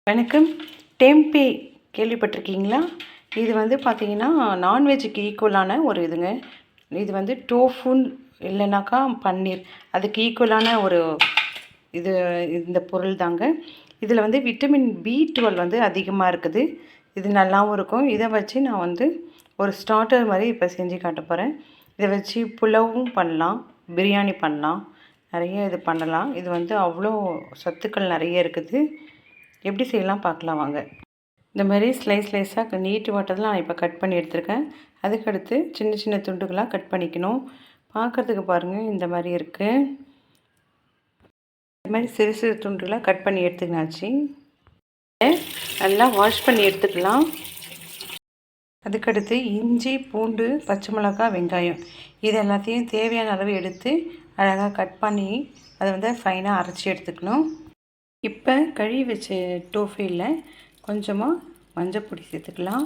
வணக்கம். டெம்பே கேள்விப்பட்டிருக்கீங்களா? இது வந்து பார்த்திங்கன்னா நான்வெஜ்ஜுக்கு ஈக்குவலான ஒரு இதுங்க. இது வந்து டோஃபுன் இல்லைனாக்கா பன்னீர், அதுக்கு ஈக்குவலான ஒரு இது இந்த பொருள் தாங்க. இதில் வந்து விட்டமின் B12 வந்து அதிகமாக இருக்குது. இது நல்லாவும் இருக்கும். இதை வச்சு நான் வந்து ஒரு ஸ்டார்ட்டர் மாதிரி இப்போ செஞ்சு காட்ட போகிறேன். இதை வச்சு புலாவும் பண்ணலாம், பிரியாணி பண்ணலாம், நிறைய இது பண்ணலாம். இது வந்து அவ்வளோ சத்துக்கள் நிறைய இருக்குது. எப்படி செய்யலாம் பார்க்கலாம் வாங்க. இந்த மாதிரி ஸ்லைஸாக நீட்டு வாட்டத்தில் நான் இப்போ கட் பண்ணி எடுத்துருக்கேன். அதுக்கடுத்து சின்ன சின்ன துண்டுகளாக கட் பண்ணிக்கணும். பார்க்குறதுக்கு பாருங்கள், இந்த மாதிரி இருக்குது. இந்த மாதிரி சிறு சிறு துண்டுகளாக கட் பண்ணி எடுத்துக்கினாச்சு. நல்லா வாஷ் பண்ணி எடுத்துக்கலாம். அதுக்கடுத்து இஞ்சி, பூண்டு, பச்சை மிளகாய், வெங்காயம் இது எல்லாத்தையும் தேவையான அளவு எடுத்து அழகாக கட் பண்ணி அதை வந்து ஃபைனாக அரைச்சி எடுத்துக்கணும். இப்போ கழுவி வச்ச டோஃபையில் கொஞ்சமாக மஞ்சள் சேர்த்துக்கலாம்.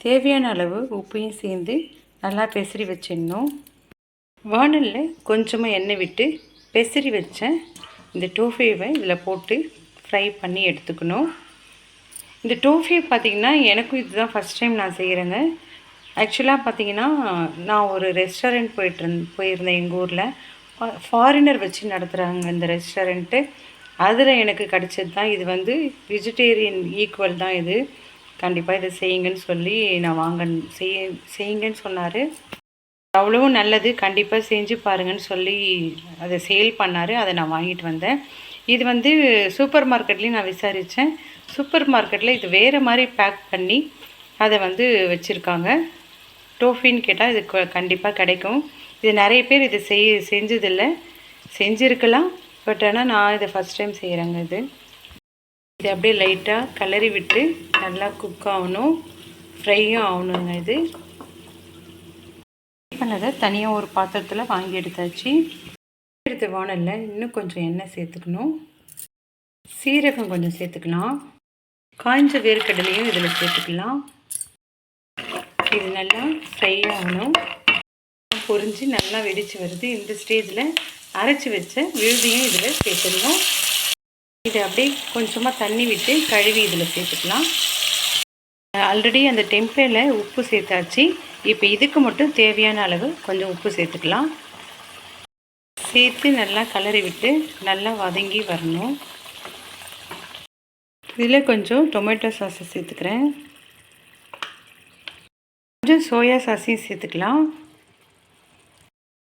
தேவையான அளவு உப்பையும் சேர்ந்து நல்லா பெசரி வச்சிடணும். வானலில் கொஞ்சமாக எண்ணெய் விட்டு பெசரி வச்ச இந்த டோஃபைவை இதில் போட்டு ஃப்ரை பண்ணி எடுத்துக்கணும். இந்த டோஃபை பார்த்திங்கன்னா எனக்கும் இதுதான் ஃபஸ்ட் டைம் நான் செய்கிறேங்க. ஆக்சுவலாக பார்த்திங்கன்னா நான் ஒரு ரெஸ்டாரண்ட் போயிருந்தேன் எங்கள் ஊரில். ஃபாரினர் வச்சு நடத்துகிறாங்க இந்த ரெஸ்டாரண்ட்டு. அதில் எனக்கு கிடச்சது தான். இது வந்து வெஜிடேரியன் ஈக்குவல் தான். இது கண்டிப்பாக இதை செய்யுங்கன்னு சொல்லி நான் செய்யுங்கன்னு சொன்னார். அவ்வளவும் நல்லது, கண்டிப்பாக செஞ்சு பாருங்கன்னு சொல்லி அதை சேல் பண்ணார். அதை நான் வாங்கிட்டு வந்தேன். இது வந்து சூப்பர் மார்க்கெட்லேயும் நான் விசாரித்தேன். சூப்பர் மார்க்கெட்டில் இது வேறு மாதிரி பேக் பண்ணி அதை வந்து வச்சுருக்காங்க. டோஃபின்னு கேட்டால் இது கண்டிப்பாக கிடைக்கும். இது நிறைய பேர் இது செஞ்சதில்லை, செஞ்சுருக்கலாம். பட் ஆனால் நான் இதை ஃபஸ்ட் டைம் செய்கிறேங்க. இது அப்படியே லைட்டாக கலரி விட்டு நல்லா குக் ஆகணும், ஃப்ரையும் ஆகணுங்க. இது பண்ணதை தனியாக ஒரு பாத்திரத்தில் வாங்கி எடுத்தாச்சு. எடுத்த வானலில் இன்னும் கொஞ்சம் எண்ணெய் சேர்த்துக்கணும். சீரகம் கொஞ்சம் சேர்த்துக்கலாம். காய்ஞ்ச வேர்க்கடலையும் இதில் சேர்த்துக்கலாம். இது நல்லா ஃப்ரை ஆகணும். பொரிஞ்சு நல்லா வெடித்து வருது. இந்த ஸ்டேஜில் அரைச்சி வச்ச விழுதியும் இதில் சேர்த்துடணும். இதை அப்படியே கொஞ்சமாக தண்ணி விட்டு கழுவி இதில் சேர்த்துக்கலாம். ஆல்ரெடி அந்த டெம்பேல உப்பு சேர்த்தாச்சு. இப்போ இதுக்கு மட்டும் தேவையான அளவு கொஞ்சம் உப்பு சேர்த்துக்கலாம். சேர்த்து நல்லா கலரி விட்டு நல்லா வதங்கி வரணும். இதில் கொஞ்சம் டொமேட்டோ சாஸை சேர்த்துக்கிறேன். கொஞ்சம் சோயா சாஸையும் சேர்த்துக்கலாம்.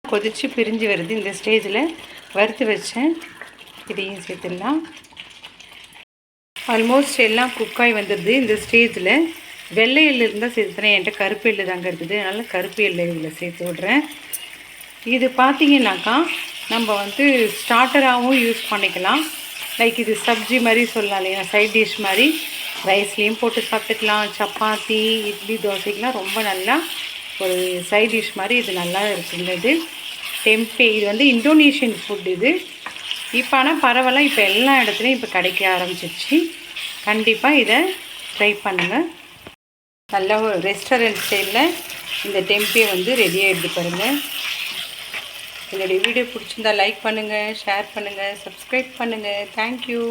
கொதித்து பிரிஞ்சு வருது. இந்த ஸ்டேஜில் வறுத்து வச்சேன் இதையும் சேர்த்துடலாம். ஆல்மோஸ்ட் எல்லாம் குக்காய் வந்துடுது. இந்த ஸ்டேஜில் வெள்ளை எள்ளு இருந்தால் சேர்த்துறேன். என்கிட்ட கருப்பு எள்ளு தாங்க இருக்குது, அதனால் கருப்பு எள்ளு இதில் சேர்த்து விட்றேன். இது பார்த்திங்கனாக்கா நம்ம வந்து ஸ்டார்டராகவும் யூஸ் பண்ணிக்கலாம். லைக் இது சப்ஜி மாதிரி சொல்லலாம் இல்லையா, சைட் டிஷ் மாதிரி ரைஸ்லேயும் போட்டு சாப்பிட்டுக்கலாம். சப்பாத்தி, இட்லி, தோசைக்கெலாம் ரொம்ப நல்லா ஒரு சைட் டிஷ் மாதிரி இது நல்லா இருக்குங்க. இது டெம்பே, இது வந்து இந்தோனேஷியன் ஃபுட். இது இப்போ ஆனால் பரவாயில்ல, இப்போ எல்லா இடத்துலையும் இப்போ கிடைக்க ஆரம்பிச்சிருச்சு. கண்டிப்பாக இதை ட்ரை பண்ணுங்கள். நல்ல ஒரு ரெஸ்டாரண்ட் ஸ்டைலில் இந்த டெம்பே வந்து ரெடியாக எடுத்து பாருங்கள். என்னுடைய வீடியோ பிடிச்சிருந்தா லைக் பண்ணுங்கள், ஷேர் பண்ணுங்கள், சப்ஸ்கிரைப் பண்ணுங்கள். தேங்க்யூ.